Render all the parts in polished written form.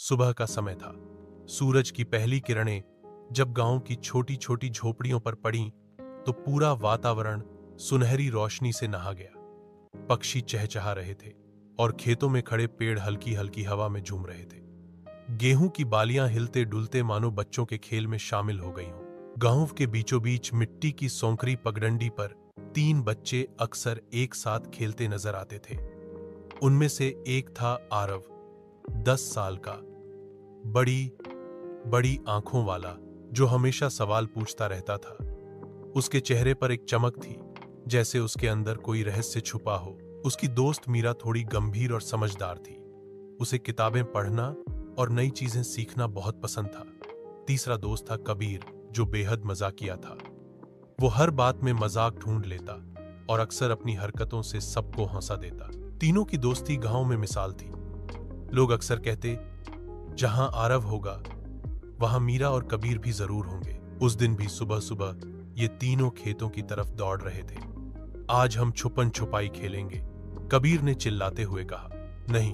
सुबह का समय था। सूरज की पहली किरणें जब गांव की छोटी छोटी झोपड़ियों पर पड़ीं, तो पूरा वातावरण सुनहरी रोशनी से नहा गया। पक्षी चहचहा रहे थे और खेतों में खड़े पेड़ हल्की हल्की हवा में झूम रहे थे। गेहूं की बालियां हिलते डुलते मानो बच्चों के खेल में शामिल हो गई हों। गांव के बीचों बीच मिट्टी की सोंकरी पगडंडी पर 3 बच्चे अक्सर एक साथ खेलते नजर आते थे। उनमें से एक था आरव, 10 साल का, बड़ी बड़ी आंखों वाला, जो हमेशा सवाल पूछता रहता था। उसके चेहरे पर एक चमक थी, जैसे उसके अंदर कोई रहस्य छुपा हो। उसकी दोस्त मीरा थोड़ी गंभीर और समझदार थी। उसे किताबें पढ़ना और नई चीजें सीखना बहुत पसंद था। तीसरा दोस्त था कबीर, जो बेहद मजाकिया था। वो हर बात में मजाक ढूंढ लेता और अक्सर अपनी हरकतों से सबको हंसा देता। तीनों की दोस्ती गांव में मिसाल थी। लोग अक्सर कहते, जहां आरव होगा वहां मीरा और कबीर भी जरूर होंगे। उस दिन भी सुबह सुबह ये तीनों खेतों की तरफ दौड़ रहे थे। आज हम छुपन छुपाई खेलेंगे, कबीर ने चिल्लाते हुए कहा। नहीं,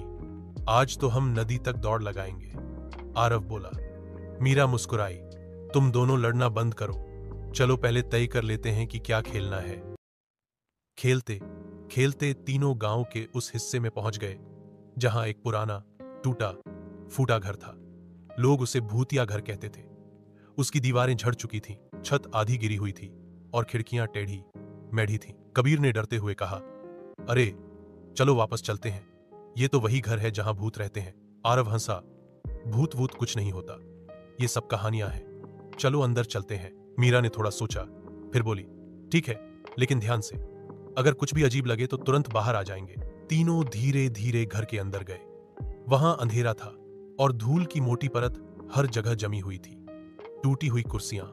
आज तो हम नदी तक दौड़ लगाएंगे, आरव बोला। मीरा मुस्कुराई। तुम दोनों लड़ना बंद करो, चलो पहले तय कर लेते हैं कि क्या खेलना है। खेलते खेलते तीनों गांव के उस हिस्से में पहुंच गए जहां एक पुराना टूटा फूटा घर था। लोग उसे भूतिया घर कहते थे। उसकी दीवारें झड़ चुकी थीं, छत आधी गिरी हुई थी और खिड़कियां टेढ़ी मेढ़ी थीं। कबीर ने डरते हुए कहा, अरे चलो वापस चलते हैं, ये तो वही घर है जहां भूत रहते हैं। आरव हंसा। भूत वूत कुछ नहीं होता, ये सब कहानियां हैं, चलो अंदर चलते हैं। मीरा ने थोड़ा सोचा, फिर बोली, ठीक है, लेकिन ध्यान से, अगर कुछ भी अजीब लगे तो तुरंत बाहर आ जाएंगे। तीनों धीरे धीरे घर के अंदर गए। वहां अंधेरा था और धूल की मोटी परत हर जगह जमी हुई थी। टूटी हुई कुर्सियां,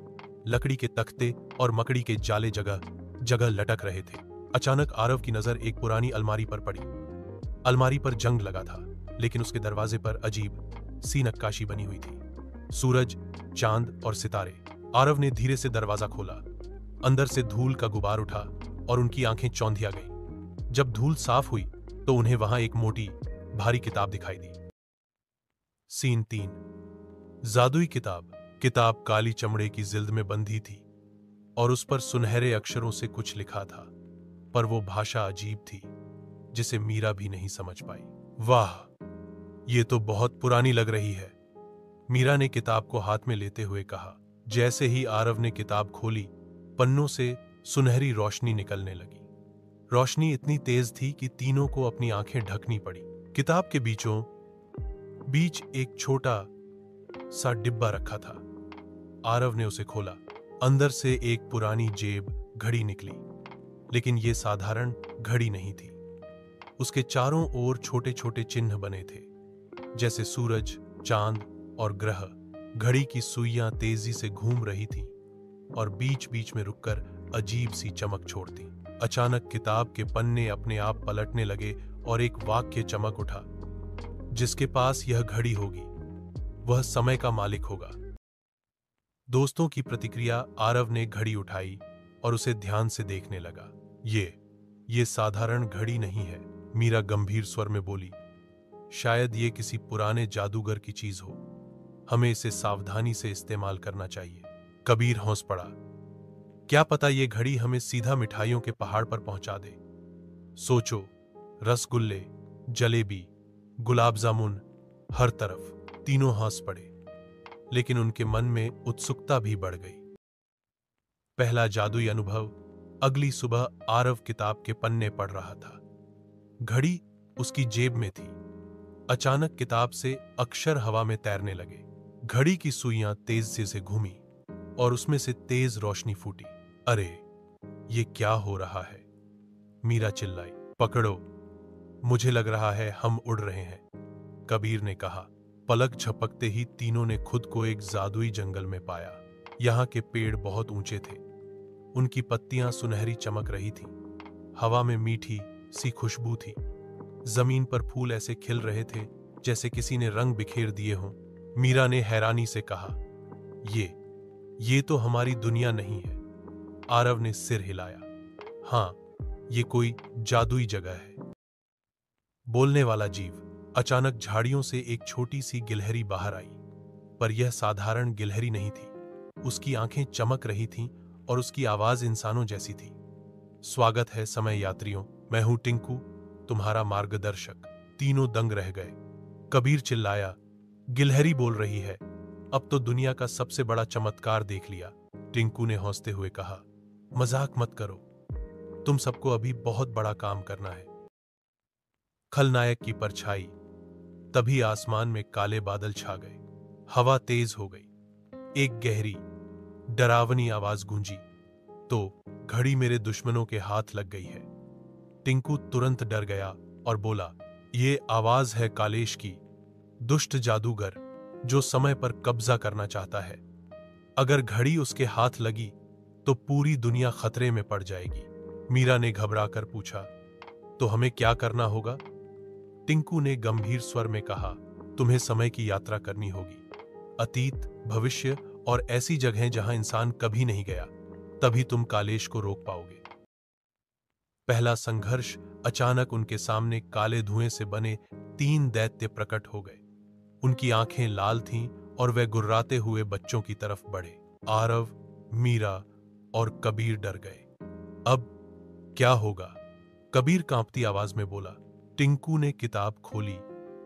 लकड़ी के तख्ते और मकड़ी के जाले जगह जगह लटक रहे थे। अचानक आरव की नजर एक पुरानी अलमारी पर पड़ी। अलमारी पर जंग लगा था, लेकिन उसके दरवाजे पर अजीब सी नक्काशी बनी हुई थी, सूरज, चांद और सितारे। आरव ने धीरे से दरवाजा खोला। अंदर से धूल का गुबार उठा और उनकी आंखें चौंधिया गईं। जब धूल साफ हुई तो उन्हें वहां एक मोटी भारी किताब दिखाई दी। सीन 3। जादुई किताब। किताब काली चमड़े की जिल्द में बंधी थी और उस पर सुनहरे अक्षरों से कुछ लिखा था, पर वो भाषा अजीब थी जिसे मीरा भी नहीं समझ पाई। वाह, ये तो बहुत पुरानी लग रही है, मीरा ने किताब को हाथ में लेते हुए कहा। जैसे ही आरव ने किताब खोली, पन्नों से सुनहरी रोशनी निकलने लगी। रोशनी इतनी तेज थी कि तीनों को अपनी आंखें ढकनी पड़ी। किताब के बीचों बीच एक छोटा सा डिब्बा रखा था। आरव ने उसे खोला। अंदर से एक पुरानी जेब घड़ी निकली, लेकिन यह साधारण घड़ी नहीं थी। उसके चारों ओर छोटे छोटे चिन्ह बने थे, जैसे सूरज, चांद और ग्रह। घड़ी की सुइयां तेजी से घूम रही थीं और बीच बीच में रुककर अजीब सी चमक छोड़ती। अचानक किताब के पन्ने अपने आप पलटने लगे और एक वाक्य चमक उठा, जिसके पास यह घड़ी होगी वह समय का मालिक होगा। दोस्तों की प्रतिक्रिया। आरव ने घड़ी उठाई और उसे ध्यान से देखने लगा। ये साधारण घड़ी नहीं है, मीरा गंभीर स्वर में बोली। शायद ये किसी पुराने जादूगर की चीज हो, हमें इसे सावधानी से इस्तेमाल करना चाहिए। कबीर हंस पड़ा। क्या पता ये घड़ी हमें सीधा मिठाइयों के पहाड़ पर पहुंचा दे। सोचो, रसगुल्ले, जलेबी, गुलाब जामुन, हर तरफ। तीनों हंस पड़े, लेकिन उनके मन में उत्सुकता भी बढ़ गई। पहला जादुई अनुभव। अगली सुबह आरव किताब के पन्ने पढ़ रहा था। घड़ी उसकी जेब में थी। अचानक किताब से अक्षर हवा में तैरने लगे। घड़ी की सुइयां तेजी से घूमी और उसमें से तेज रोशनी फूटी। अरे, ये क्या हो रहा है, मीरा चिल्लाई। पकड़ो, मुझे लग रहा है हम उड़ रहे हैं, कबीर ने कहा। पलक झपकते ही तीनों ने खुद को एक जादुई जंगल में पाया। यहाँ के पेड़ बहुत ऊंचे थे, उनकी पत्तियां सुनहरी चमक रही थीं। हवा में मीठी सी खुशबू थी। जमीन पर फूल ऐसे खिल रहे थे जैसे किसी ने रंग बिखेर दिए हों। मीरा ने हैरानी से कहा, ये तो हमारी दुनिया नहीं है। आरव ने सिर हिलाया। हाँ, ये कोई जादुई जगह है। बोलने वाला जीव। अचानक झाड़ियों से एक छोटी सी गिलहरी बाहर आई, पर यह साधारण गिलहरी नहीं थी। उसकी आंखें चमक रही थीं और उसकी आवाज इंसानों जैसी थी। स्वागत है समय यात्रियों, मैं हूं टिंकू, तुम्हारा मार्गदर्शक। तीनों दंग रह गए। कबीर चिल्लाया, गिलहरी बोल रही है, अब तो दुनिया का सबसे बड़ा चमत्कार देख लिया। टिंकू ने हंसते हुए कहा, मजाक मत करो, तुम सबको अभी बहुत बड़ा काम करना है। खलनायक की परछाई। तभी आसमान में काले बादल छा गए, हवा तेज हो गई। एक गहरी डरावनी आवाज गूंजी, तो घड़ी मेरे दुश्मनों के हाथ लग गई है। टिंकू तुरंत डर गया और बोला, ये आवाज है कालेश की, दुष्ट जादूगर जो समय पर कब्जा करना चाहता है। अगर घड़ी उसके हाथ लगी तो पूरी दुनिया खतरे में पड़ जाएगी। मीरा ने घबराकर पूछा, तो हमें क्या करना होगा? टिंकू ने गंभीर स्वर में कहा, तुम्हें समय की यात्रा करनी होगी, अतीत, भविष्य और ऐसी जगहें जहां इंसान कभी नहीं गया। तभी तुम कालेश को रोक पाओगे। पहला संघर्ष। अचानक उनके सामने काले धुएं से बने 3 दैत्य प्रकट हो गए। उनकी आंखें लाल थीं और वे गुर्राते हुए बच्चों की तरफ बढ़े। आरव, मीरा और कबीर डर गए। अब क्या होगा? कबीर कांपती आवाज में बोला। टिंकू ने किताब खोली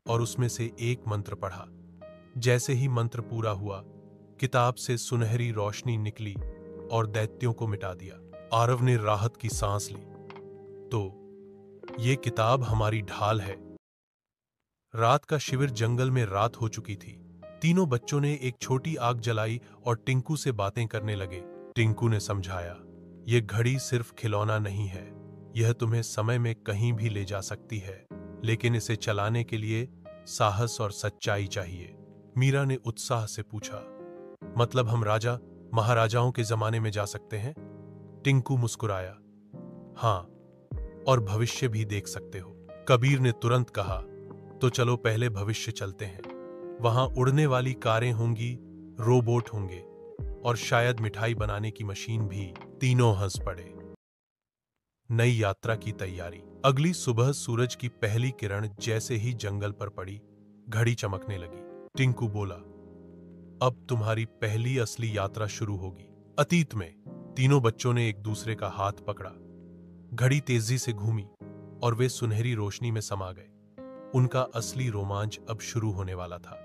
और उसमें से एक मंत्र पढ़ा। जैसे ही मंत्र पूरा हुआ, किताब से सुनहरी रोशनी निकली और दैत्यों को मिटा दिया। आरव ने राहत की सांस ली। तो ये किताब हमारी ढाल है। रात का शिविर जंगल में रात हो चुकी थी। तीनों बच्चों ने एक छोटी आग जलाई और टिंकू से बातें करने लगे। टिंकू ने समझाया, यह घड़ी सिर्फ खिलौना नहीं है, यह तुम्हें समय में कहीं भी ले जा सकती है, लेकिन इसे चलाने के लिए साहस और सच्चाई चाहिए। मीरा ने उत्साह से पूछा, मतलब हम राजा महाराजाओं के जमाने में जा सकते हैं? टिंकू मुस्कुराया, हां, और भविष्य भी देख सकते हो। कबीर ने तुरंत कहा, तो चलो पहले भविष्य चलते हैं। वहां उड़ने वाली कारें होंगी, रोबोट होंगे और शायद मिठाई बनाने की मशीन भी। तीनों हंस पड़े। नई यात्रा की तैयारी। अगली सुबह सूरज की पहली किरण जैसे ही जंगल पर पड़ी, घड़ी चमकने लगी। टिंकू बोला, अब तुम्हारी पहली असली यात्रा शुरू होगी। अतीत में। तीनों बच्चों ने एक दूसरे का हाथ पकड़ा। घड़ी तेजी से घूमी और वे सुनहरी रोशनी में समा गए। उनका असली रोमांच अब शुरू होने वाला था।